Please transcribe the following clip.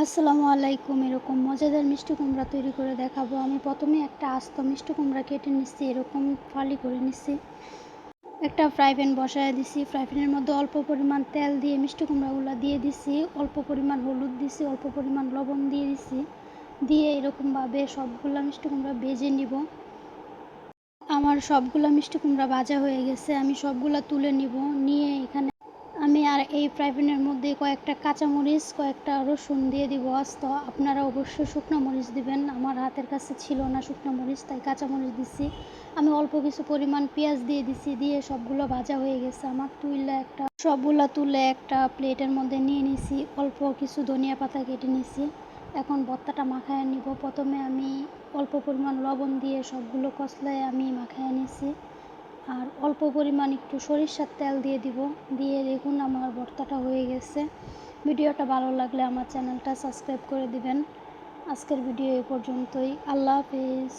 আসসালামু আলাইকুম। এরকম মজাদার মিষ্টি কুমড়া তৈরি করে দেখাবো। আমি প্রথমে একটা আস্ত মিষ্টি কুমড়া কেটে নিচ্ছি, এরকম ফালি করে নিচ্ছি। একটা ফ্রাই প্যান বসায় দিছি। ফ্রাই প্যানের মধ্যে অল্প পরিমাণ তেল দিয়ে মিষ্টি কুমড়াগুলো দিয়ে দিছি। অল্প পরিমাণ হলুদ দিছি, অল্প পরিমাণ লবণ দিয়ে দিছি। দিয়ে এরকমভাবে সবগুলা মিষ্টি কুমড়া ভেজে নিব। আমার সবগুলা মিষ্টি কুমড়া ভাজা হয়ে গেছে, আমি সবগুলা তুলে নিব। নিয়ে এখানে আমি আর এই ফ্রাই প্যানের মধ্যে কয়েকটা কাঁচামরিচ, কয়েকটা রসুন দিয়ে দিব আস্ত। আপনারা অবশ্যই শুকনো মরিচ দিবেন। আমার হাতের কাছে ছিল না শুকনো মরিচ, তাই কাঁচামরিচ দিছি। আমি অল্প কিছু পরিমাণ পেঁয়াজ দিয়ে দিছি। দিয়ে সবগুলো ভাজা হয়ে গেছে আমার। সবগুলো তুলে একটা প্লেটের মধ্যে নিয়ে নিছি। অল্প কিছু ধনিয়া পাতা কেটে নিছি। এখন ভর্তাটা মাখায় নিব। প্রথমে আমি অল্প পরিমাণ লবণ দিয়ে সবগুলো কষলায় আমি মাখায় নিছি। আর অল্প পরিমাণ একটু সরিষার তেল দিয়ে দিব। দিয়ে দেখুন আমার ভর্তাটা হয়ে গেছে। ভিডিওটা ভালো লাগলে আমার চ্যানেলটা সাবস্ক্রাইব করে দিবেন। আজকের ভিডিও এ পর্যন্তই। আল্লাহ হাফেজ।